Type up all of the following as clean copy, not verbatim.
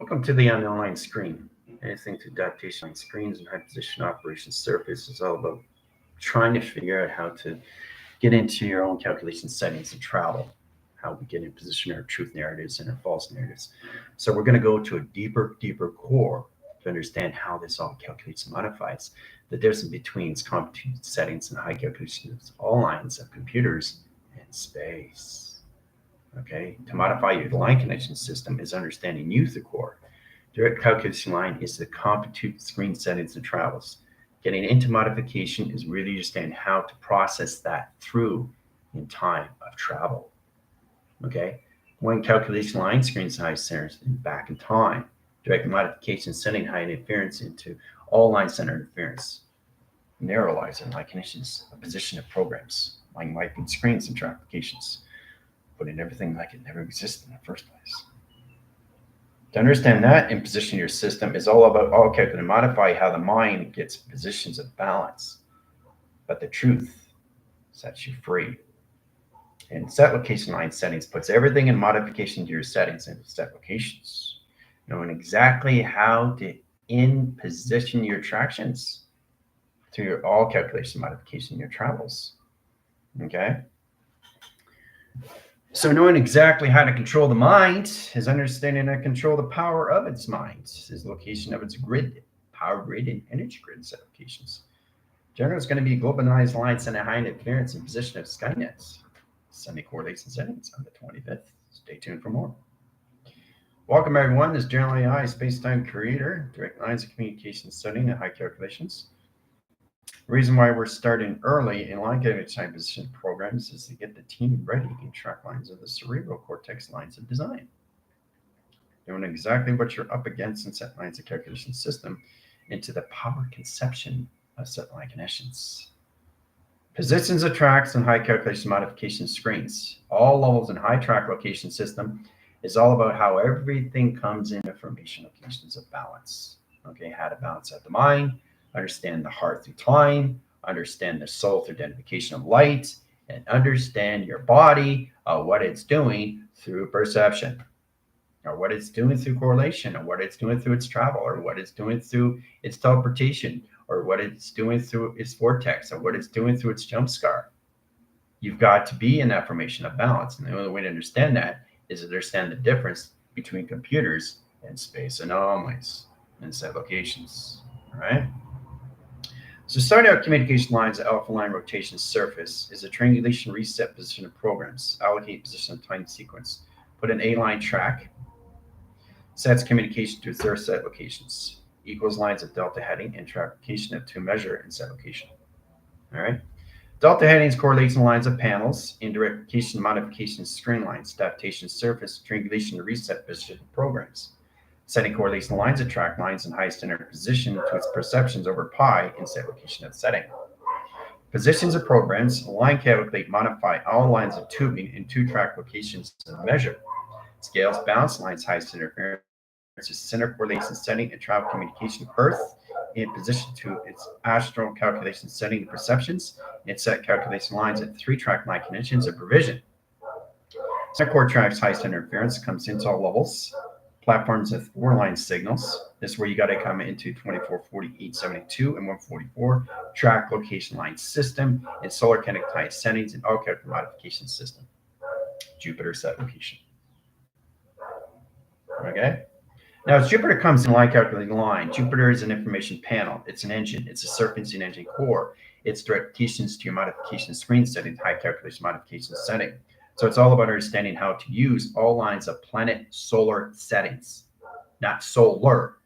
Welcome to the online screen. Anything to adaptation line screens and high position operations surface is all about trying to figure out how to get into your own calculation settings and travel, how we get in position our truth narratives and our false narratives. So we're going to go to a deeper core to understand how this all calculates and modifies the difference between compute settings and high calculations, all lines of computers and space. Okay, to modify your line connection system is understanding you the core. Direct calculation line is the compute screen settings and travels. Getting into modification is really understanding how to process that through in time of travel. Okay, when calculation line screens high centers and back in time. Direct modification setting high interference into all line center interference. Narrow lines and line connections, a position of programs, line wiping screens and track applications. Putting everything like it never existed in the first place. To understand that and position your system is all about all calculate and modify how the mind gets positions of balance. But the truth sets you free. And set location line settings puts everything in modification to your settings and set locations. Knowing exactly how to in position your tractions to your all calculation modification, your travels. Okay. So knowing exactly how to control the mind is understanding how to control the power of its mind, is location of its grid, power grid, and energy grid set locations. Generally, it's going to be globalized lines and a high interference and position of Skynets. Semi-correlation settings on the 25th. Stay tuned for more. Welcome everyone. This is General AI Space-Time Creator, direct lines of communication setting and high calculations. The reason why we're starting early in line calculation position programs is to get the team ready in track lines of the cerebral cortex lines of design. Knowing exactly what you're up against in set lines of calculation system into the power conception of set line connections. Positions of tracks and high calculation modification screens. All levels in high track location system is all about how everything comes in information locations of balance. Okay, how to balance out the mind, understand the heart through time, understand the soul through identification of light, and understand your body, what it's doing through perception, or what it's doing through correlation, or what it's doing through its travel, or what it's doing through its teleportation, or what it's doing through its vortex, or what it's doing through its jump scar. You've got to be in that formation of balance. And the only way to understand that is to understand the difference between computers and space anomalies and set locations. All right. So starting out communication lines, the alpha line rotation surface is a triangulation reset position of programs, allocate position of time sequence, put an A-line track, sets communication to their set locations, equals lines of delta heading and track location of to measure and set location. All right. Delta headings correlates in lines of panels, indirect location modification screen lines, adaptation surface, triangulation reset position programs. Setting correlation lines of track lines and highest inner position to its perceptions over pi in set location of setting. Positions of programs, line calculate, modify all lines of tubing in two track locations and measure. Scales, balance lines, highest interference, center correlation setting and travel communication Earth in position to its astral calculation setting and perceptions, and set calculation lines at three track line connections and provision. Center core tracks highest interference comes into all levels. Platforms with 4 line signals. This is where you got to come into 24, 48, 72, and 144 track location line system and solar connectivity settings and all calculation modification system. Jupiter set location. Okay. Now, as Jupiter comes in line calculating line, Jupiter is an information panel. It's an engine. It's a surfacing engine core. It's directions to your modification screen setting, high calculation modification setting. So it's all about understanding how to use all lines of planet solar settings, not solar,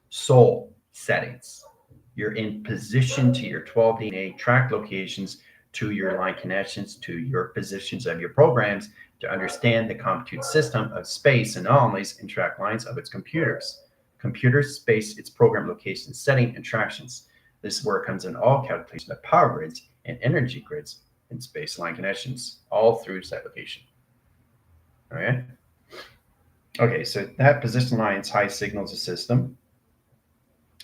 soul settings. You're in position to your 12 DNA track locations, to your line connections, to your positions of your programs to understand the compute system of space anomalies and track lines of its computers. Computers, space, its program location, setting, and tractions. This is where it comes in all calculation of power grids and energy grids and space line connections, all through set location. All right. Okay, so that position lines high signals a system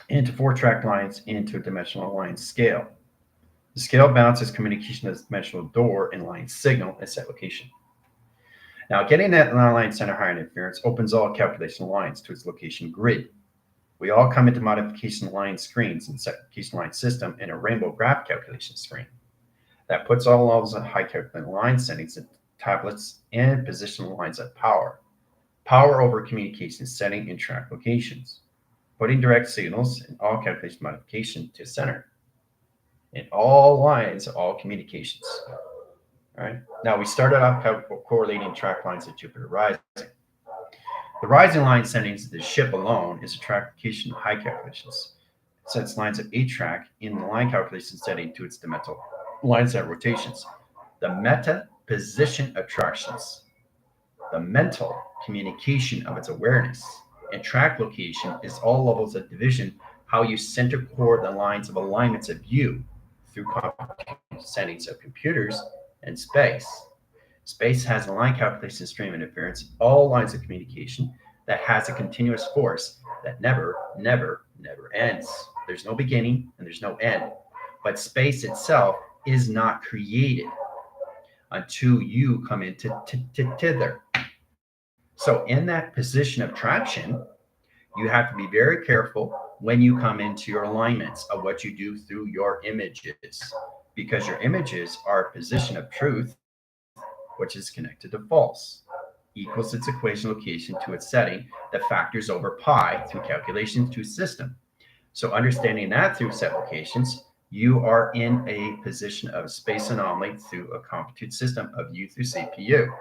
into 4 track lines into a dimensional line scale. The scale balances communication as dimensional door and line signal at set location. Now, getting that line center higher interference opens all calculation lines to its location grid. We all come into modification line screens and modification line system in a rainbow graph calculation screen that puts all levels of high calculated line settings in tablets and position lines of power. Power over communication setting in track locations, putting direct signals in all calculation modification to center in all lines, all communications. All right. Now we started off correlating track lines at Jupiter Rising. The rising line settings of the ship alone is a track location of high calculations. It sets lines of A track in the line calculation setting to its dimensional line set rotations. The meta position attractions, the mental communication of its awareness, and track location is all levels of division, how you center core the lines of alignments of you through settings of computers and space. Space has a line calculation stream interference, all lines of communication that has a continuous force that never, never, never ends. There's no beginning and there's no end. But space itself is not created until you come into tither. So in that position of traction, you have to be very careful when you come into your alignments of what you do through your images, because your images are a position of truth, which is connected to false, equals its equation location to its setting that factors over pi through calculations to system. So understanding that through set locations, you are in a position of space anomaly through a compute system of U through CPU.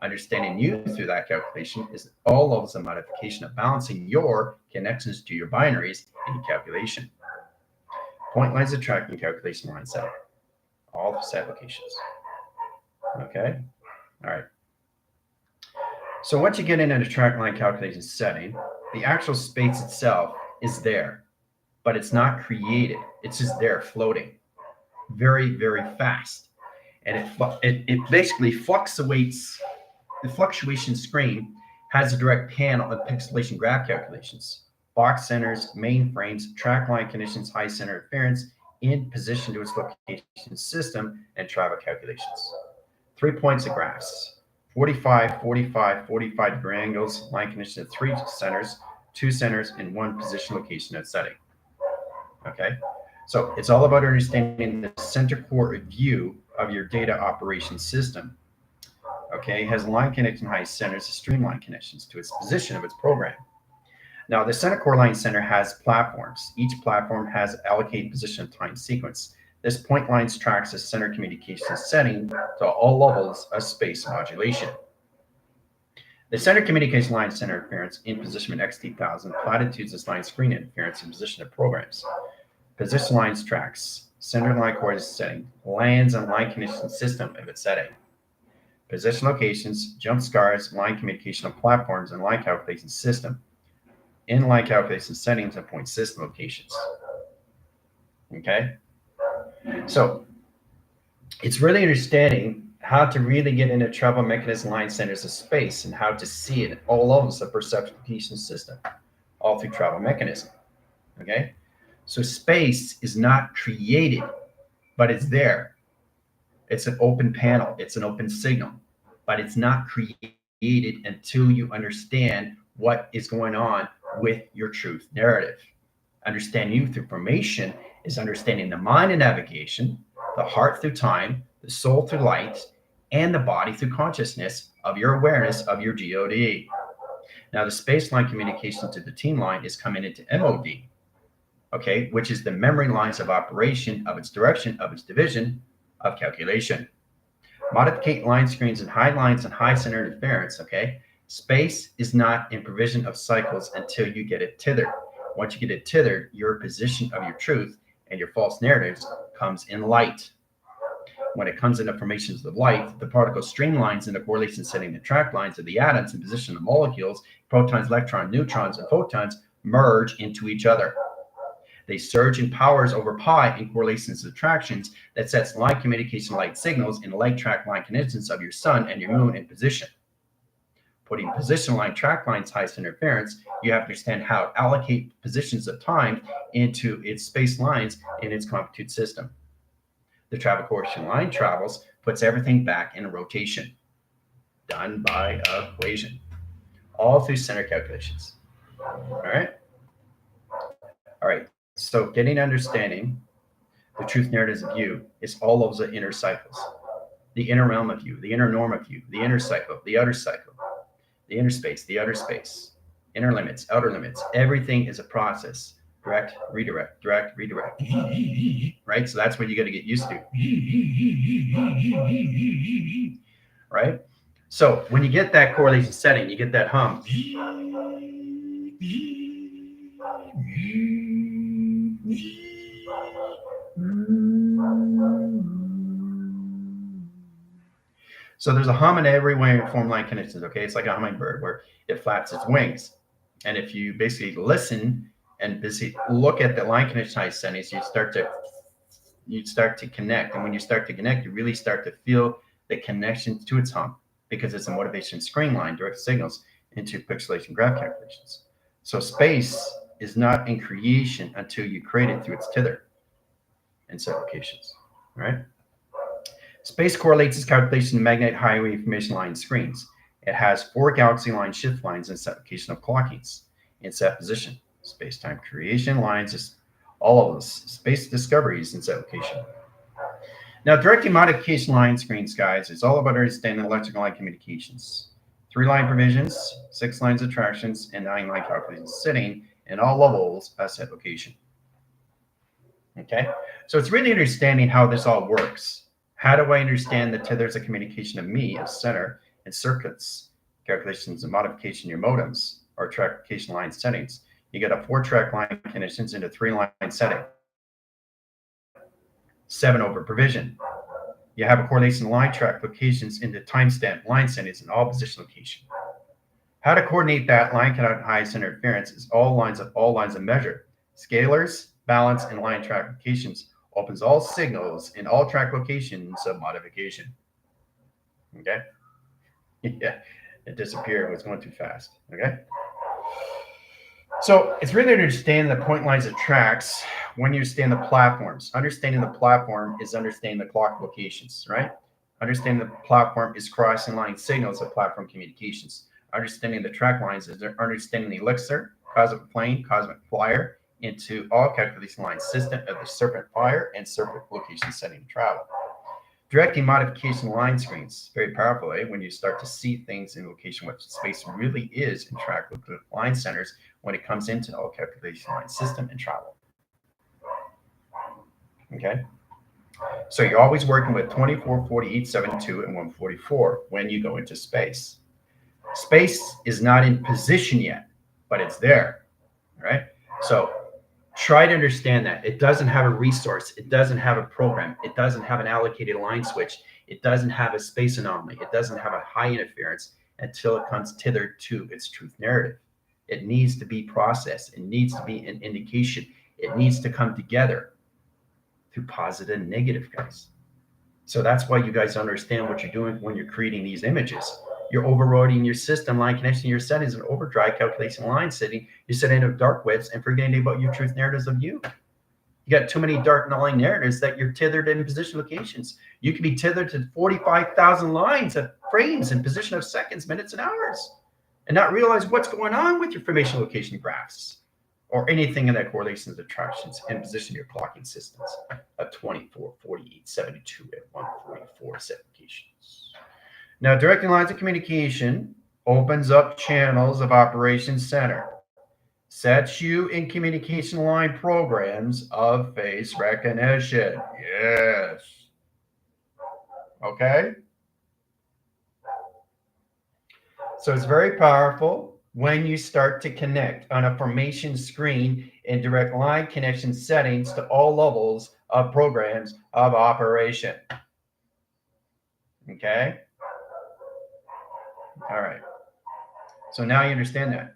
Understanding you through that calculation is all levels of modification of balancing your connections to your binaries in calculation. Point lines of tracking calculation line set, all the set locations. Okay, all right. So once you get into the track line calculation setting, the actual space itself is there, but it's not created. It's just there floating very, very fast. And it basically fluctuates. The fluctuation screen has a direct panel of pixelation graph calculations, box centers, mainframes, track line conditions, high center interference, in position to its location system, and travel calculations. 3 points of graphs, 45, 45, 45 degree angles, line conditions at 3 centers, 2 centers, and 1 position location at setting. Okay, so it's all about understanding the center core view of your data operation system. Okay, it has line connection high centers, streamline connections to its position of its program. Now, the center core line center has platforms. Each platform has allocated position of time sequence. This point lines tracks the center communication setting to all levels of space modulation. The center communication line center interference in position of XT1000 platitudes is line screen interference in position of programs. Position lines tracks center line coordinate setting, lands and line condition system of its setting. Position locations, jump scars, line communication of platforms, and line calculation system. In line calculation settings and point system locations. Okay? So it's really understanding how to really get into travel mechanism line centers of space and how to see it at all levels of perception system, all through travel mechanism. Okay? So space is not created, but it's there. It's an open panel, it's an open signal, but it's not created until you understand what is going on with your truth narrative. Understanding you through formation is understanding the mind and navigation, the heart through time, the soul through light, and the body through consciousness of your awareness of your GOD. Now, the space line communication to the team line is coming into MOD, okay, which is the memory lines of operation of its direction, of its division, of calculation. Modificate line screens and high lines and high center interference, okay? Space is not in provision of cycles until you get it tethered. Once you get it tethered, your position of your truth and your false narratives comes in light. When it comes into formations of light, the particle streamlines into correlation setting the track lines of the atoms in position of molecules, protons, electrons, neutrons, and photons merge into each other. They surge in powers over pi in correlations of attractions that sets line communication light signals in light track line conditions of your sun and your moon in position. Putting position line track lines highest interference, you have to understand how to allocate positions of time into its space lines in its compute system. The travel coordination line travels, puts everything back in rotation. done by equation, all through center calculations. All right. All right. So getting understanding the truth narratives of you is all of the inner cycles, the inner realm of you, the inner norm of you, the inner cycle, the outer cycle, the inner space, the outer space, inner limits, outer limits. Everything is a process. Direct, redirect, direct, redirect. Right? So that's what you got to get used to. Right? So when you get that correlation setting, you get that hum. So there's a hum in every way and form line connections, okay? It's like a hummingbird where it flaps its wings. And if you basically listen and basically look at the line connection settings, you start to connect. And when you start to connect, you really start to feel the connection to its hum, because it's a motivation screen line, direct signals into pixelation graph calculations. So space is not in creation until you create it through its tether and set locations, right? Space correlates its calculation to magnetic highway information line screens. It has 4 galaxy line shift lines and set location of clockings in set position. Space-time creation lines is all of this. Space discoveries in set location. Now, directing modification line screens, guys, is all about understanding electrical line communications. 3 line provisions, 6 lines of attractions, and 9 line calculations sitting in all levels at set location. Okay, so it's really understanding how this all works. How do I understand that there's a communication of me as center and circuits, calculations and modification of your modems or track line settings? You get a 4-track line connections into 3-line setting. 7 over provision. You have a correlation line track locations into timestamp line settings in all position location. How to coordinate that line cannot high center interference is all lines of measure. Scalars, balance, and line track locations opens all signals in all track locations of modification. Okay? Yeah, it disappeared. It was going too fast. Okay? So it's really understanding the point lines of tracks when you understand the platforms. Understanding the platform is understanding the clock locations, right? Understanding the platform is crossing line signals of platform communications. Understanding the track lines is understanding the elixir, cosmic plane, cosmic flyer, into all calculation line system of the serpent fire and serpent location setting travel. Directing modification line screens, very powerful, when you start to see things in location what space really is in track line centers when it comes into all calculation line system and travel. Okay, so you're always working with 24, 48, 72, and 144 when you go into space. Space is not in position yet, but it's there, right? So try to understand that. It doesn't have a resource. It doesn't have a program. It doesn't have an allocated line switch. It doesn't have a space anomaly. It doesn't have a high interference until it comes tethered to its truth narrative. It needs to be processed. It needs to be an indication. It needs to come together through positive and negative, guys. So that's why you guys understand what you're doing when you're creating these images. You're overriding your system line connection, your settings, and overdrive calculation line setting. You're setting up dark widths and forgetting about your truth narratives of you. You got too many dark line narratives that you're tethered in position locations. You can be tethered to 45,000 lines of frames in position of seconds, minutes, and hours, and not realize what's going on with your formation location graphs or anything in that correlations, attractions, and position your clocking systems of 24, 48, 72, and 144 set locations. Now, directing lines of communication opens up channels of operations center, sets you in communication line programs of face recognition. Yes. Okay. So it's very powerful when you start to connect on a formation screen in direct line connection settings to all levels of programs of operation. Okay. All right. So now you understand that,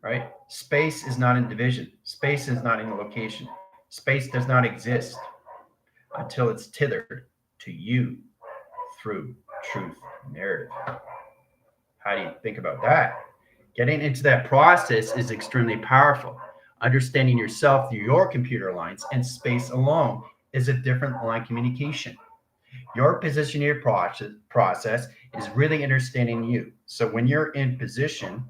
right? Space is not in division. Space is not in location. Space does not exist until it's tethered to you through truth narrative. How do you think about that? Getting into that process is extremely powerful. Understanding yourself through your computer lines and space alone is a different line communication. Your positioning process is really understanding you. So when you're in position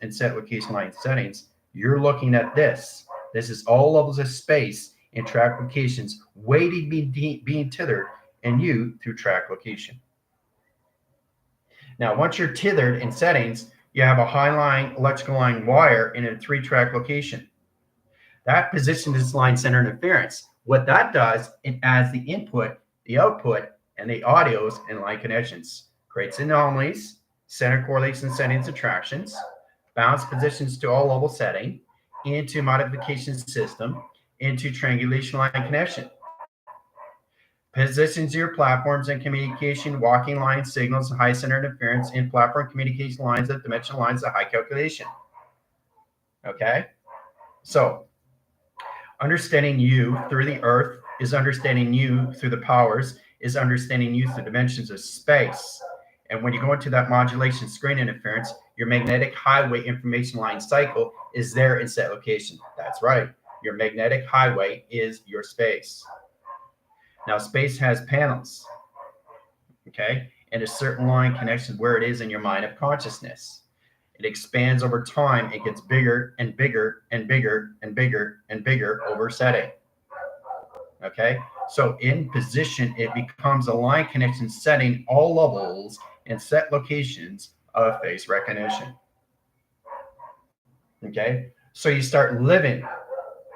and set location line settings, you're looking at this. This is all levels of space in track locations waiting being tethered and you through track location. Now, once you're tethered in settings, you have a high line electrical line wire in a 3-track location. That positions this line center interference. What that does, it adds the input, the output, and the audios and line connections. Creates anomalies, center correlation settings attractions, bounce positions to all level setting, into modification system, into triangulation line connection. Positions your platforms and communication, walking line signals, high center interference in platform communication lines of dimensional lines of high calculation. Okay? So, understanding you through the earth is understanding you through the powers, is understanding you through dimensions of space. And when you go into that modulation screen interference, your magnetic highway information line cycle is there in set location. That's right. Your magnetic highway is your space. Now, space has panels, okay? And a certain line connects where it is in your mind of consciousness. It expands over time. It gets bigger and bigger and bigger and bigger and bigger over setting. Okay, so in position, it becomes a line connection setting all levels and set locations of face recognition. Okay, so you start living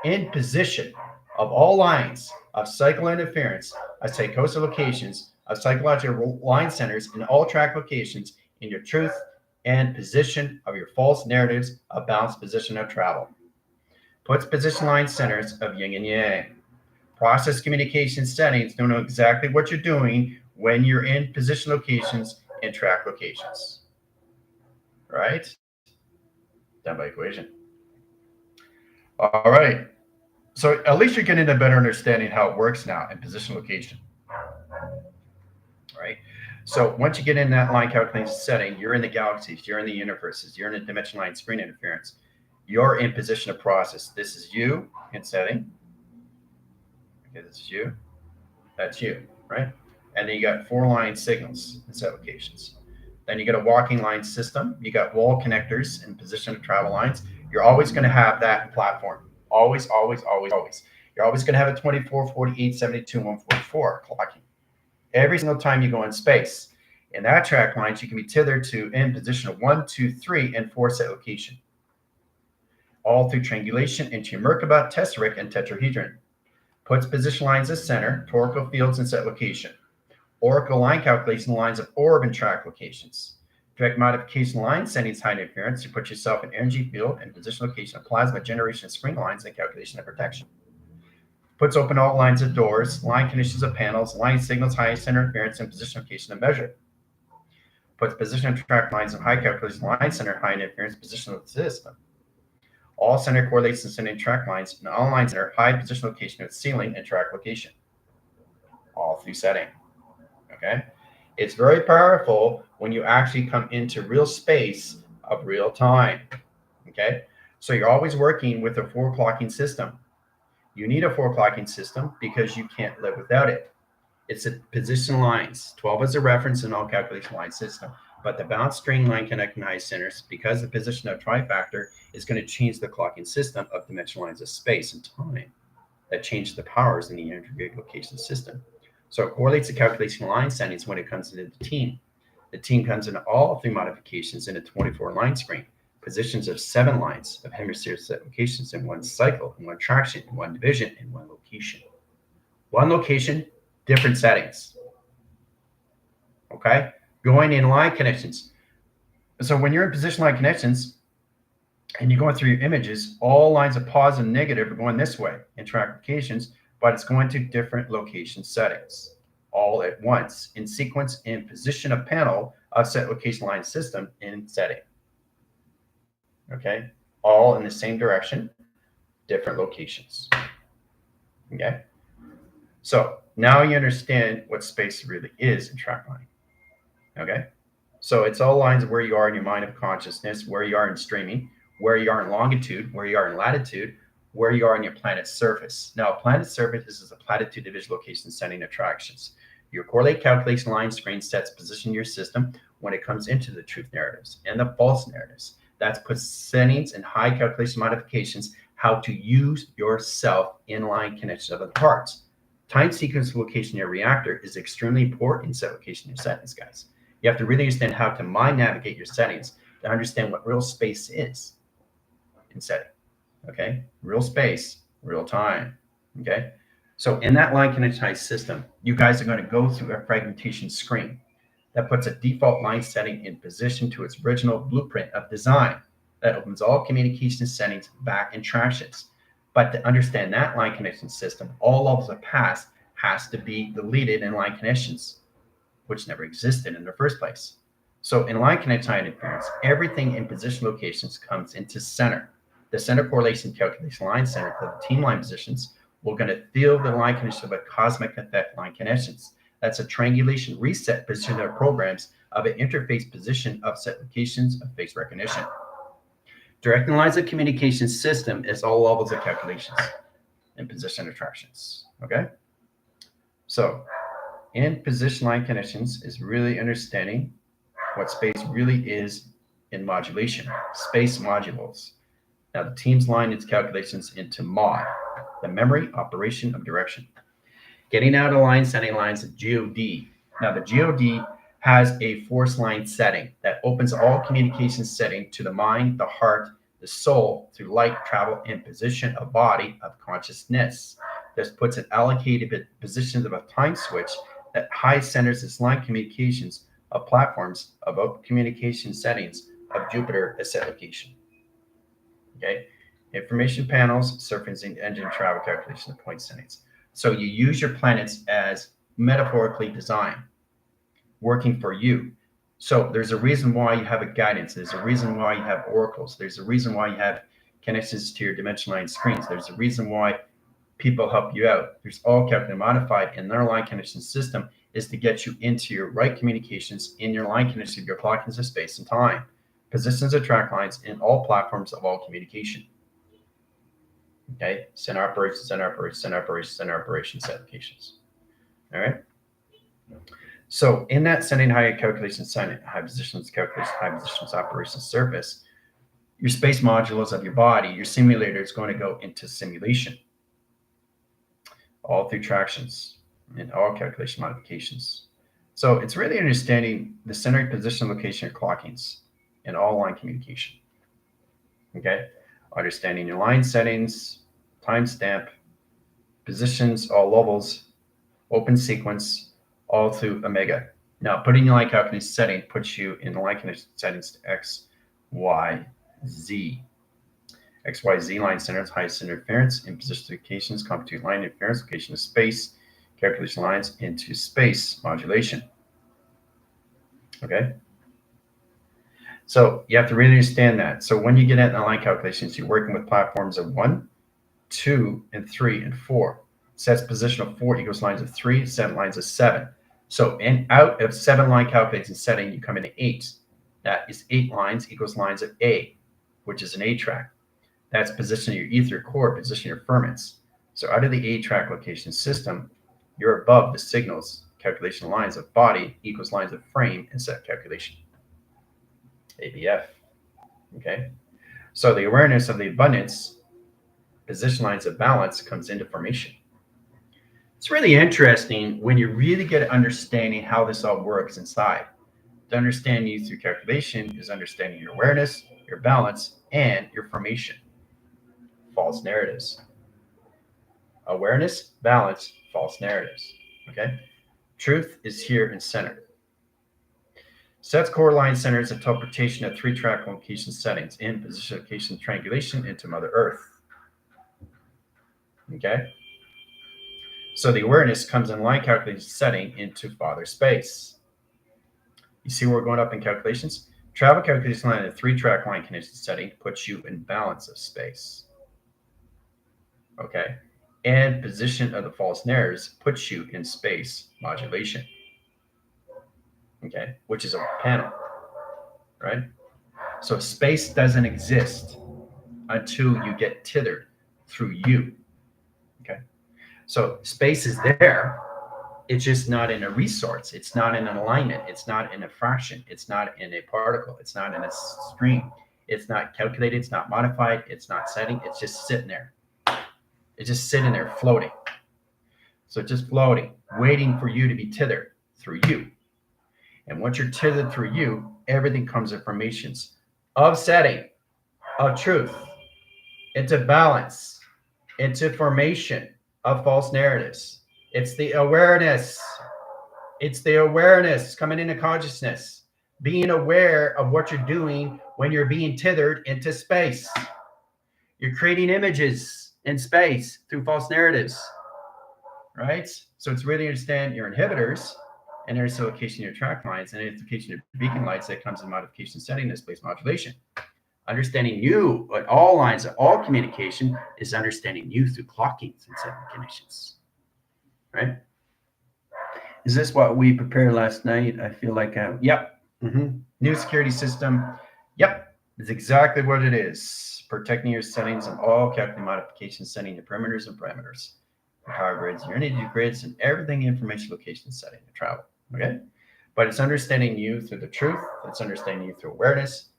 in position of all lines of cycle interference, of psychosis locations, of psychological line centers in all track locations in your truth and position of your false narratives of balanced position of travel. Puts position line centers of yin and yang. Process communication settings don't know exactly what you're doing when you're in position locations and track locations. Right? Done by equation. All right. So at least you're getting a better understanding how it works now in position location. Right? So once you get in that line calculation setting, you're in the galaxies, you're in the universes, you're in the dimension line screen interference. You're in position of process. This is you in setting. Okay, this is you. That's you, right? And then you got 4 line signals in set locations. Then you got a walking line system. You got wall connectors and position of travel lines. You're always going to have that in platform. Always, always, always, always. You're always going to have a 24, 48, 72, and 144 clocking. Every single time you go in space. In that track lines, you can be tethered to in position of 1, 2, 3, and 4 set location. All through triangulation into Merkaba, tesseract, and tetrahedron. Puts position lines as center, torical fields, and set location. Oracle line calculation lines of orb and track locations. Direct modification line settings high interference to put yourself in energy field and position location of plasma generation of screen lines and calculation of protection. Puts open all lines of doors, line conditions of panels, line signals high center interference, and position location of measure. Puts position of track lines of high calculation line center high interference position of the system. All center correlates and center track lines, and all lines center high position location of ceiling and track location. All through setting. Okay? It's very powerful when you actually come into real space of real time. Okay? So you're always working with a 4 clocking system. You need a 4 clocking system because you can't live without it. It's a position lines, 12 as a reference in all calculation line system. But the bounce string line connecting high centers, because the position of trifactor is going to change the clocking system of dimensional lines of space and time that change the powers in the integrated location system. So it correlates the calculation line settings when it comes into the team. The team comes into all 3 modifications in a 24 line screen, positions of 7 lines of hemisphere set locations in 1 cycle, in 1 traction, in 1 division, in 1 location. 1 location, different settings. Okay? Going in line connections. So when you're in position line connections and you're going through your images, all lines of positive and negative are going this way in track locations, but it's going to different location settings all at once in sequence in position of panel of set location line system in setting. Okay, all in the same direction, different locations. Okay, so now you understand what space really is in track line. Okay, so it's all lines of where you are in your mind of consciousness, where you are in streaming, where you are in longitude, where you are in latitude, where you are on your planet's surface. Now, planet's surface is a platitude division location setting attractions. Your correlate calculation line screen sets position your system when it comes into the truth narratives and the false narratives. That puts settings and high calculation modifications, how to use yourself inline connection of the parts. Time sequence location in your reactor is extremely important in set location in your settings, guys. You have to really understand how to mind navigate your settings to understand what real space is in setting. Okay, real space, real time. Okay, so in that line connectized system, you guys are going to go through a fragmentation screen that puts a default line setting in position to its original blueprint of design. That opens all communication settings back in tractions. But to understand that line connection system, all levels of pass has to be deleted in line connections, which never existed in the first place. So in line connectivity interference, everything in position locations comes into center. The center correlation calculation line center for the team line positions, we're going to fill the line connection with cosmic effect line connections. That's a triangulation reset position of programs of an interface position of set locations of face recognition. Directing lines of communication system is all levels of calculations and position attractions. Okay. So in position line connections is really understanding what space really is in modulation, space modules. Now the teams line its calculations into mod, the memory operation of direction. Getting out of line setting lines of GOD. Now the GOD has a force line setting that opens all communication setting to the mind, the heart, the soul through light travel and position of body of consciousness. This puts an allocated position of a time switch that high centers its line communications of platforms of communication settings of Jupiter as set location. Okay, information panels, surfacing engine travel calculation of point settings. So you use your planets as metaphorically designed, working for you. So there's a reason why you have a guidance. There's a reason why you have oracles. There's a reason why you have connections to your dimension line screens. There's a reason why people help you out. There's all calculated modified, and their line connection system is to get you into your right communications in your line connection of your clock into space and time. Positions of track lines in all platforms of all communication. Okay, center operations, center operations, center operations, center operations applications. All right. So in that sending high calculation setting, high positions calculation, high positions operations surface, your space modules of your body, your simulator is going to go into simulation. All through tractions and all calculation modifications. So it's really understanding the center position location of clockings in all line communication. Okay, understanding your line settings, timestamp, positions, all levels, open sequence, all through Omega. Now, putting your line calculation setting puts you in the line connection settings to X, Y, Z. X, Y, Z line centers, highest interference in position locations, compute line interference, location of space, calculation lines into space modulation. Okay. So you have to really understand that. So when you get at the line calculations, you're working with platforms of 1, 2, and 3, and 4. Sets position of 4 equals lines of 3, 7 lines of 7. So in out of 7 line calculation setting, you come into 8. That is 8 lines equals lines of A, which is an A track. That's position of your ether core, position of your ferments. So out of the A track location system, you're above the signals calculation lines of body equals lines of frame and set calculation. ABF. Okay. So the awareness of the abundance, position lines of balance comes into formation. It's really interesting when you really get understanding how this all works inside. To understand you through calculation is understanding your awareness, your balance, and your formation. False narratives. Awareness, balance, false narratives. Okay. Truth is here in center. Sets core line centers interpretation of 3-track location settings in position location triangulation into Mother Earth. Okay. So the awareness comes in line calculation setting into Father Space. You see where we're going up in calculations? Travel calculation line in a 3-track line connection setting puts you in balance of space. Okay. And position of the false narratives puts you in space modulation. Okay. Which is a panel. Right? So space doesn't exist until you get tethered through you. Okay. So space is there, It's just not in a resource. It's not in an alignment. It's not in a fraction. It's not in a particle. It's not in a stream. It's not calculated. It's not modified. It's not setting. It's just sitting there. It's just sitting there floating. So just floating, waiting for you to be tethered through you. And once you're tethered through you, everything comes informations of setting, of truth, into balance, into formation of false narratives. It's the awareness. It's the awareness coming into consciousness, being aware of what you're doing when you're being tethered into space. You're creating images in space through false narratives, right? So it's really understand your inhibitors, and there's the location of your track lines, and the location of beacon lights that comes in modification setting, this place modulation. Understanding you at all lines of all communication is understanding you through clockings and setting connections, right? Is this what we prepared last night? I feel like, yep. New security system. Yep. It's exactly what it is. Protecting your settings and all calculating modifications, setting your perimeters and parameters, your power grids, your energy grids, and everything information, location, setting, and travel. Okay. But it's understanding you through the truth. It's understanding you through awareness,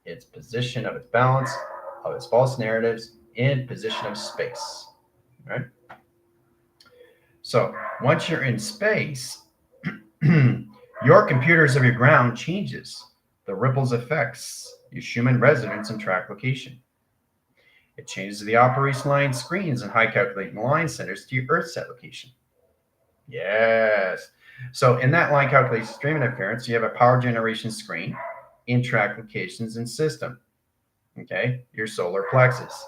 its position of its balance, of its false narratives, in position of space. Right. So once you're in space, your computers of your ground changes. The ripples affects your Schumann resonance and track location. It changes the operation line screens and high calculating line centers to your Earth set location. Yes. So in that line calculation stream interference, you have a power generation screen in track locations and system. Okay, your solar plexus.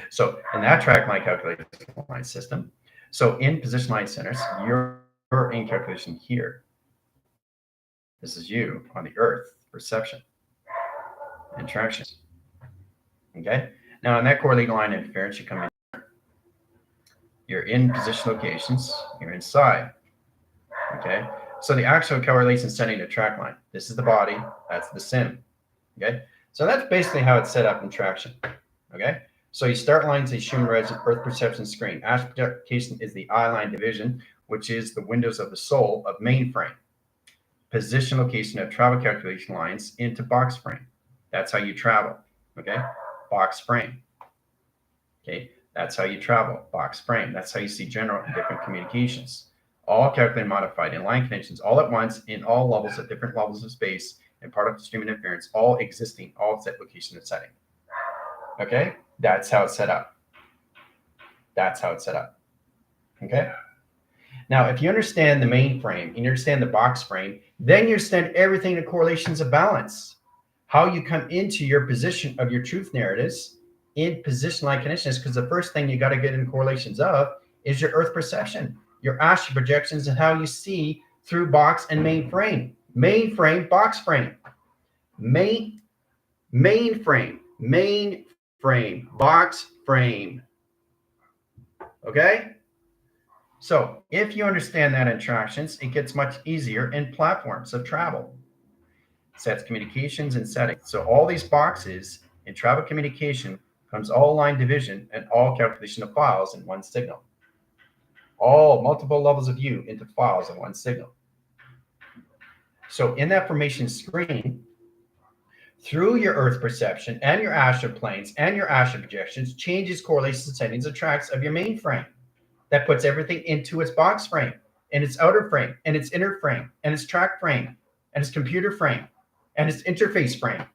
So in that track line calculation line system, so in position line centers, you're in calculation here. This is you on the Earth perception and tractions. Okay. Now in that correlating line interference, you come in. You're in position locations. You're inside. Okay. So the actual correlation setting to track line. This is the body. That's the sim. Okay. So that's basically how it's set up in traction. Okay. So you start lines a Schumann resonance Earth perception screen. Application is the eye line division, which is the windows of the soul of mainframe. Position location of travel calculation lines into box frame. That's how you travel. Okay. Box frame. Okay. That's how you travel. Box frame. That's how you see general and different communications. All calculated, modified in line connections all at once in all levels at different levels of space and particle stream interference, all existing, all set location and setting. Okay. That's how it's set up. That's how it's set up. Okay. Now, if you understand the mainframe and you understand the box frame, then you understand everything in correlations of balance. How you come into your position of your truth narratives in position line connections, because the first thing you got to get in correlations of is your Earth perception, your astral projections, and how you see through box and mainframe. Mainframe, box frame. Mainframe, box frame. Okay? So if you understand that in tractions, it gets much easier in platforms of travel. Sets communications and settings. So all these boxes in travel communication comes all line division and all calculation of files in one signal. All multiple levels of view into files in one signal. So in that formation screen, through your Earth perception and your astral planes and your astral projections, changes correlations, settings, and tracks of your mainframe. That puts everything into its box frame and its outer frame and its inner frame and its track frame and its computer frame and its interface frame.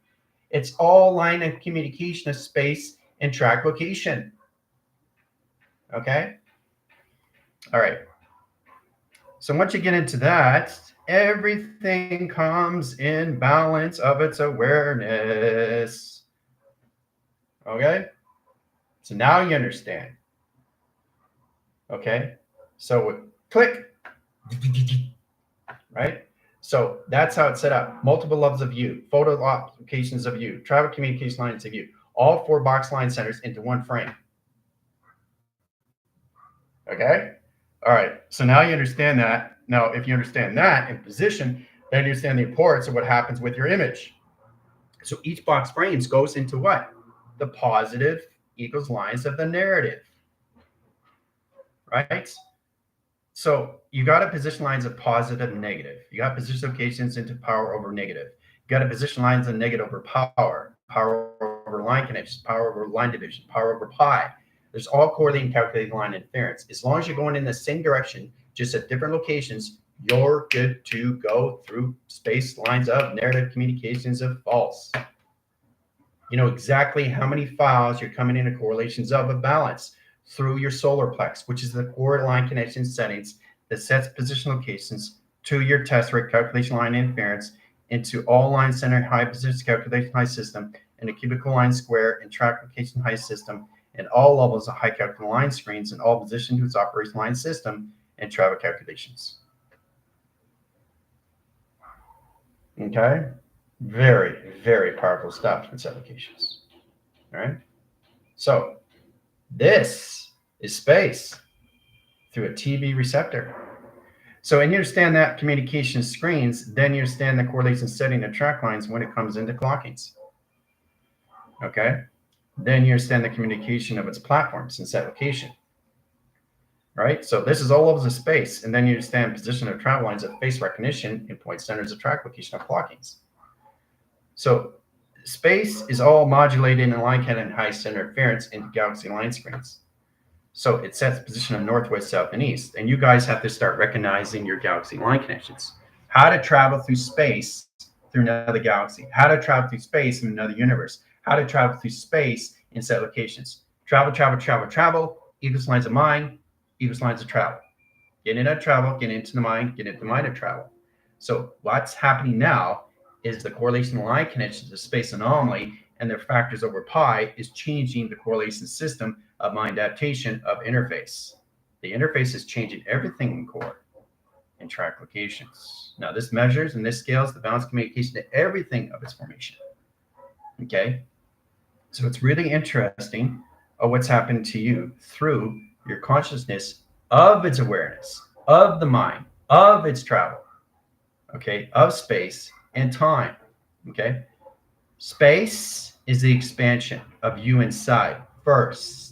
It's all line of communication of space and track location. Okay. All right. So once you get into that, everything comes in balance of its awareness. Okay. So now you understand. Okay. So click. Right. So that's how it's set up. Multiple levels of view, photo locations of view, travel communication lines of view, all 4 box line centers into one frame. Okay. All right. So now you understand that. Now, if you understand that in position, then you understand the importance of what happens with your image. So each box frames goes into what? The positive equals lines of the narrative. Right? So you got to position lines of positive and negative. You got position locations into power over negative. You got to position lines of negative over power, power over line connections, power over line division, power over pi. There's all correlating calculating line interference. As long as you're going in the same direction, just at different locations, you're good to go through space lines of narrative communications of false. You know exactly how many files you're coming into correlations of a balance through your solar plex, which is the core line connection settings that sets position locations to your test rate calculation line interference into all line center high position calculation high system and a cubical line square and track location high system and all levels of high calculation line screens and all position to its operation line system and travel calculations. Okay, very, very powerful stuff in its applications. All right, so this is space through a TV receptor. So when you understand that communication screens, then you understand the correlation setting of track lines when it comes into clockings. Okay, then you understand the communication of its platforms and set location. Right, so this is all levels of space, and then you understand position of travel lines of face recognition and point centers of track location of clockings. So space is all modulated in line canon high center interference into galaxy line screens. So it sets position of northwest, south, and east. And you guys have to start recognizing your galaxy line connections. How to travel through space through another galaxy. How to travel through space in another universe. How to travel through space in set locations. Travel, travel, travel, travel. Equals lines of mind, equals lines of travel. Get into travel, get into the mind, get into the mind of travel. So what's happening now is the correlation line connections of space anomaly and their factors over pi is changing the correlation system of mind adaptation of interface. The interface is changing everything in core and track locations. Now this measures and this scales the balanced communication to everything of its formation. Okay, so it's really interesting what's happened to you through your consciousness of its awareness, of the mind, of its travel, okay, of space and time. Okay, space is the expansion of you inside first.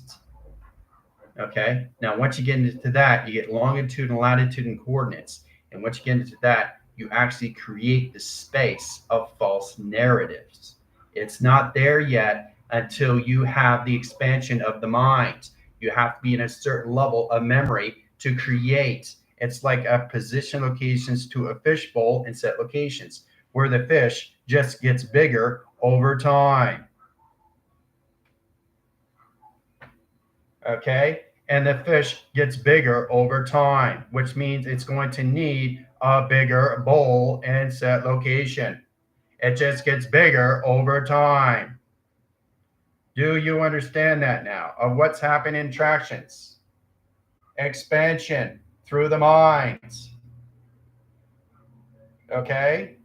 Okay, now once you get into that, you get longitude and latitude and coordinates, and once you get into that, you actually create the space of false narratives. It's not there yet until you have the expansion of the mind. You have to be in a certain level of memory to create. It's like a position locations to a fishbowl and set locations, where the fish just gets bigger over time. Okay, and the fish gets bigger over time, which means it's going to need a bigger bowl and set location. It just gets bigger over time. Do you understand that now of what's happening in tractions? Expansion through the minds. Okay,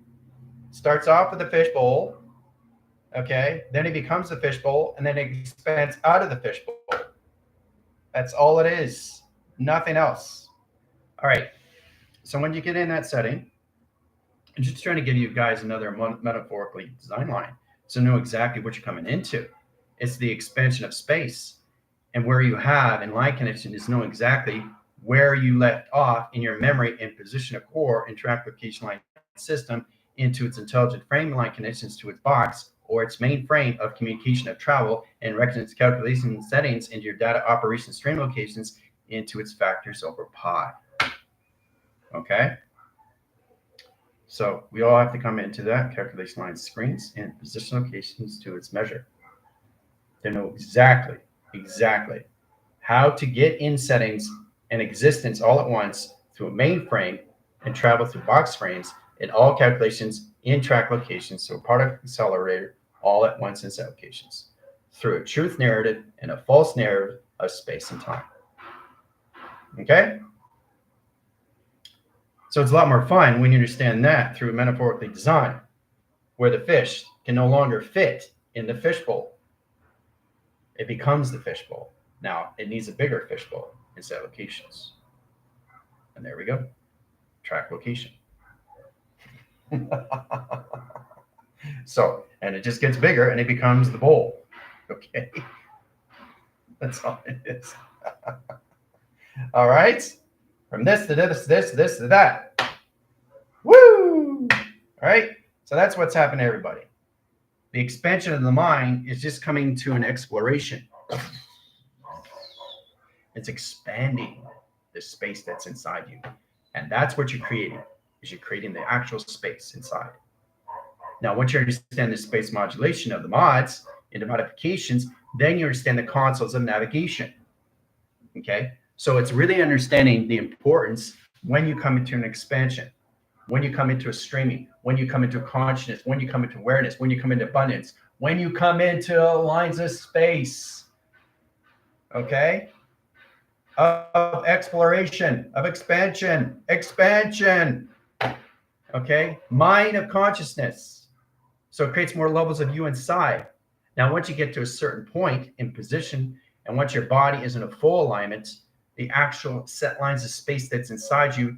starts off with the fishbowl. Okay, then it becomes a fishbowl, and then it expands out of the fishbowl. That's all it is, nothing else. All right, so when you get in that setting, I'm just trying to give you guys another metaphorically design line so know exactly what you're coming into. It's the expansion of space, and where you have in line connection is know exactly where you left off in your memory and position of core and track location line system into its intelligent frame line connections to its box or its main frame of communication of travel and recognize calculation settings into your data operation stream locations into its factors over pi. Okay, so we all have to come into that calculation line screens and position locations to its measure. They know exactly how to get in settings and existence all at once through a mainframe and travel through box frames and all calculations in track locations, so product accelerator all at once in set locations through a truth narrative and a false narrative of space and time. Okay, so it's a lot more fun when you understand that through metaphorically design, where the fish can no longer fit in the fishbowl. It becomes the fishbowl. Now it needs a bigger fishbowl in set locations. And there we go. Track location. So, and it just gets bigger and it becomes the bowl. Okay. That's all it is. All right. From this to this, this to that. Woo! All right. So that's what's happened to everybody. The expansion of the mind is just coming to an exploration. It's expanding the space that's inside you. And that's what you're creating, is you're creating the actual space inside. Now, once you understand the space modulation of the mods into modifications, then you understand the consoles of navigation. Okay? So it's really understanding the importance when you come into an expansion, when you come into a streaming, when you come into consciousness, when you come into awareness, when you come into abundance, when you come into lines of space, okay? Of exploration, of expansion, okay? Mind of consciousness. So it creates more levels of you inside. Now, once you get to a certain point in position, and once your body is in a full alignment, the actual set lines of space that's inside you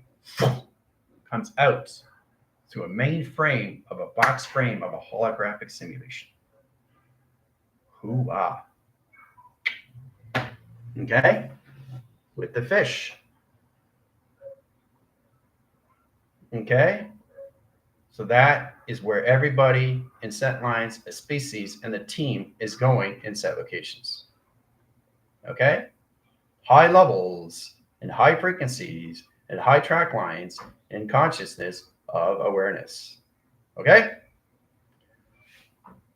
comes out through a main frame of a box frame of a holographic simulation. Hoo-ah. Okay? With the fish. Okay? So that is where everybody in set lines, a species, and the team is going in set locations. Okay? High levels and high frequencies and high track lines in consciousness of awareness. Okay?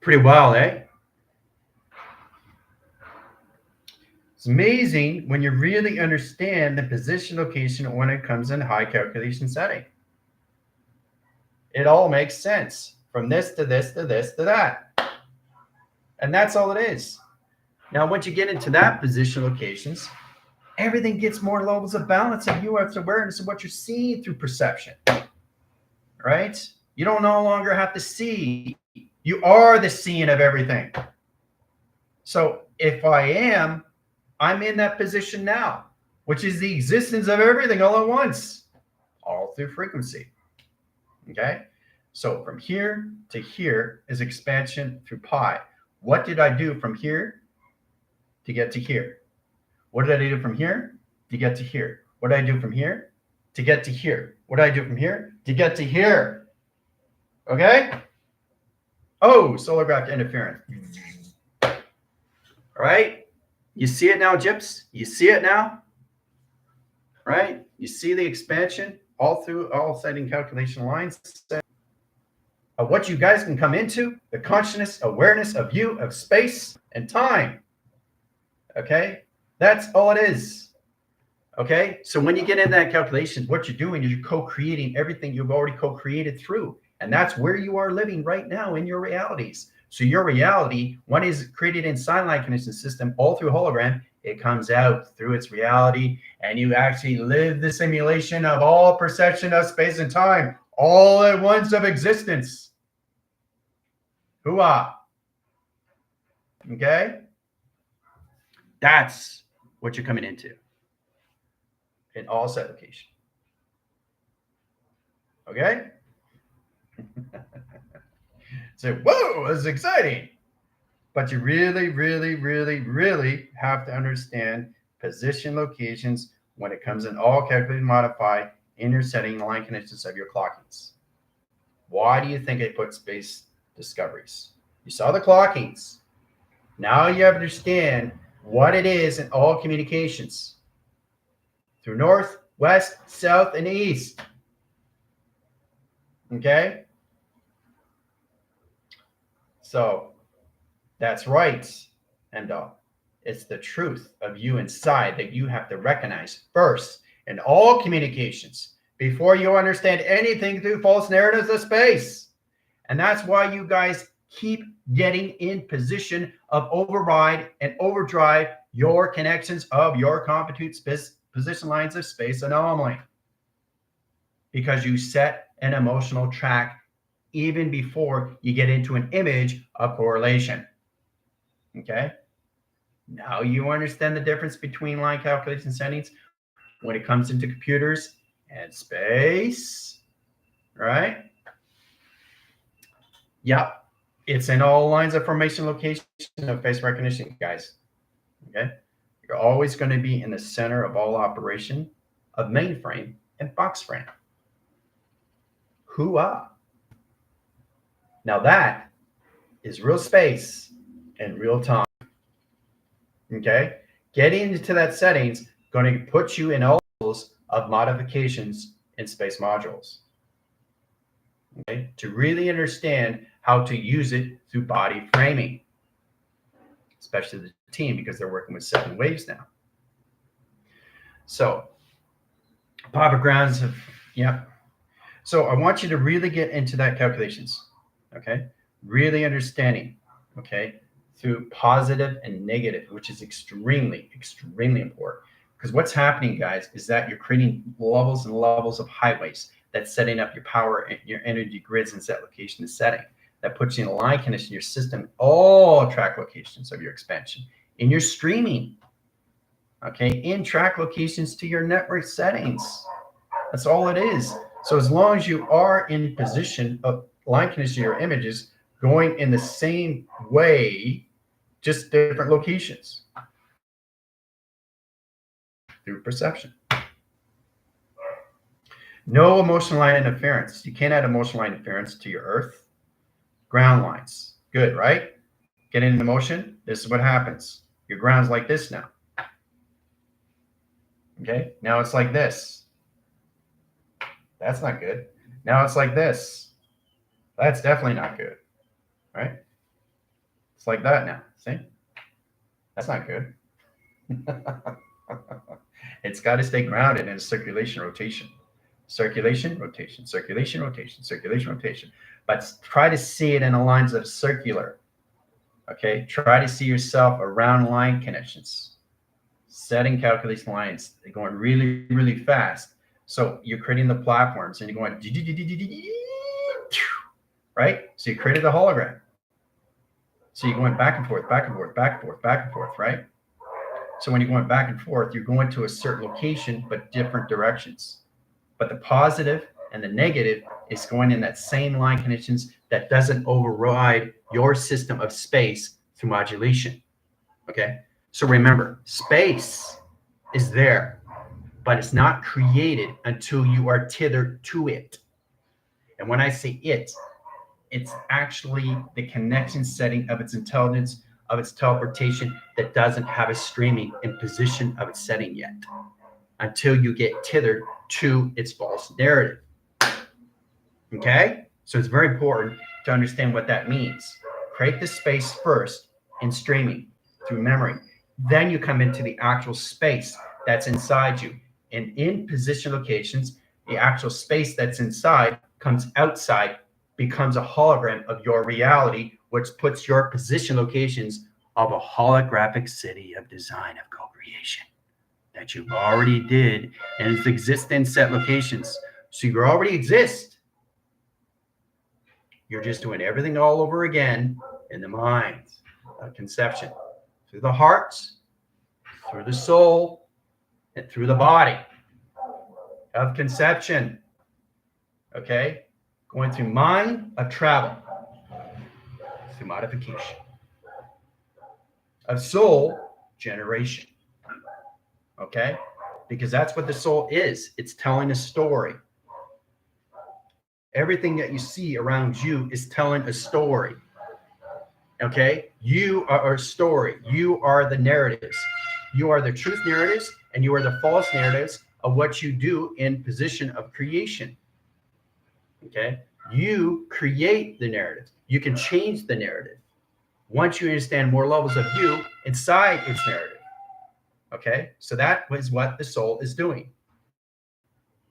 Pretty well, eh? It's amazing when you really understand the position location when it comes in high calculation setting. It all makes sense from this to this to this to that. And that's all it is. Now, once you get into that position locations, everything gets more levels of balance of you as awareness of what you're seeing through perception. Right? You don't no longer have to see. You are the seeing of everything. So if I'm in that position now, which is the existence of everything all at once, all through frequency. Okay? So from here to here is expansion through pi. What did I do from here to get to here? What did I do from here to get to here? What did I do from here to get to here? What did I do from here to get to here? Okay? Oh, solar graph interference. All right? You see it now, Gyps? You see it now? Right? You see the expansion all through all setting calculation lines of what you guys can come into, the consciousness, awareness of you, of space and time. Okay? That's all it is. Okay? So when you get into that calculation, what you're doing is you're co-creating everything you've already co-created through. And that's where you are living right now in your realities. So your reality, one is created in sign line condition system, all through hologram, it comes out through its reality, and you actually live the simulation of all perception of space and time, all at once of existence. Hoo-ah. Okay? That's what you're coming into in all set location. Okay? So, whoa, this is exciting. But you really, really, really, really have to understand position locations when it comes in all calculated, modified, intersetting line connections of your clockings. Why do you think I put space discoveries? You saw the clockings. Now you understand what it is in all communications through north, west, south, and east. Okay? So that's right, Endo. It's the truth of you inside that you have to recognize first in all communications before you understand anything through false narratives of space. And that's why you guys keep getting in position of override and overdrive your connections of your competent position lines of space anomaly. Because you set an emotional track even before you get into an image of correlation. Okay? Now you understand the difference between line calculation settings when it comes into computers and space, right? Yep. It's in all lines of formation location of face recognition, guys. Okay? You're always going to be in the center of all operation of mainframe and box frame. Hoo-ah. Now that is real space and real time. Okay? Getting into that settings going to put you in all levels of modifications in space modules. Okay? To really understand how to use it through body framing, especially the team, because they're working with 7 waves now. So, Papa grounds of, yeah. So I want you to really get into that calculations, okay? Really understanding, okay, through positive and negative, which is extremely, extremely important. Because what's happening, guys, is that you're creating levels and levels of highways that's setting up your power and your energy grids and set location and setting. That puts you in a line condition in your system, all track locations of your expansion, in your streaming, okay, in track locations to your network settings. That's all it is. So as long as you are in position of line condition your images going in the same way, just different locations through perception. No emotional line interference. You can't add emotional line interference to your earth. Ground lines. Good, right? Get into motion. This is what happens. Your ground's like this now. Okay, now it's like this. That's not good. Now it's like this. That's definitely not good, right? It's like that now. See? That's not good. It's got to stay grounded in a circulation rotation. Circulation, rotation, circulation, rotation, circulation, rotation. But try to see it in the lines of circular. Okay? Try to see yourself around line connections. Setting calculation lines. They're going really, really fast. So you're creating the platforms and you're going, right? So you created the hologram. So you're going back and forth, back and forth, back and forth, back and forth, right? So when you're going back and forth, you're going to a certain location, but different directions. But the positive and the negative is going in that same line conditions that doesn't override your system of space through modulation. Okay? So remember, space is there, but it's not created until you are tethered to it. And when I say it, it's actually the connection setting of its intelligence, of its teleportation that doesn't have a streaming in position of its setting yet until you get tethered to its false narrative. Okay? So it's very important to understand what that means. Create the space first in streaming through memory. Then you come into the actual space that's inside you. And in position locations, the actual space that's inside comes outside, becomes a hologram of your reality, which puts your position locations of a holographic city of design of co-creation that you already did and it's existing set locations. So you already exist. You're just doing everything all over again in the mind of conception, through the hearts, through the soul, and through the body of conception. Okay? Going through mind of travel, through modification, of soul generation. Okay? Because that's what the soul is. It's telling a story. Everything that you see around you is telling a story. Okay? You are a story. You are the narratives. You are the truth narratives and you are the false narratives of what you do in position of creation. Okay? You create the narrative. You can change the narrative once you understand more levels of you inside its narrative. Okay? So that was what the soul is doing.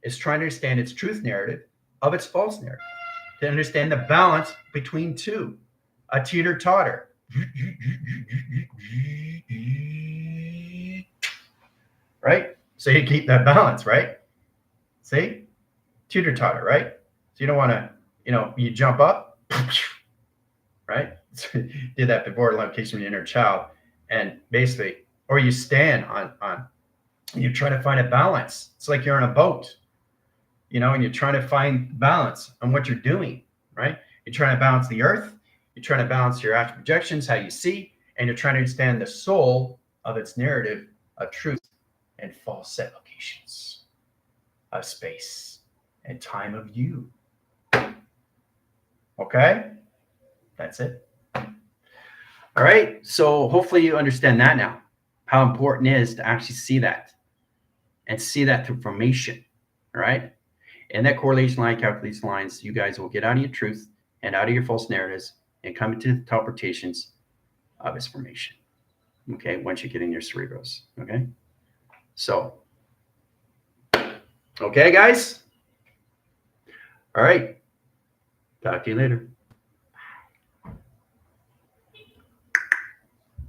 It's trying to understand its truth narrative of its false narrative, to understand the balance between two, a teeter-totter. Right? So you keep that balance, right? See? Teeter-totter, right? So you don't want to, you jump up, right? Did that before location with your inner child. And basically, or you stand on, you try to find a balance. It's like you're on a boat, and you're trying to find balance on what you're doing, right? You're trying to balance the earth. You're trying to balance your astral projections, how you see, and you're trying to understand the soul of its narrative of truth and false set locations. of space and time of you. Okay? That's it. All right. So hopefully you understand that now, how important it is to actually see that and see that through formation. All right. And that correlation line, calculation lines, you guys will get out of your truth and out of your false narratives and come into the interpretations of its formation. Okay. Once you get in your cerebros. Okay. So, okay, guys. All right. Talk to you later.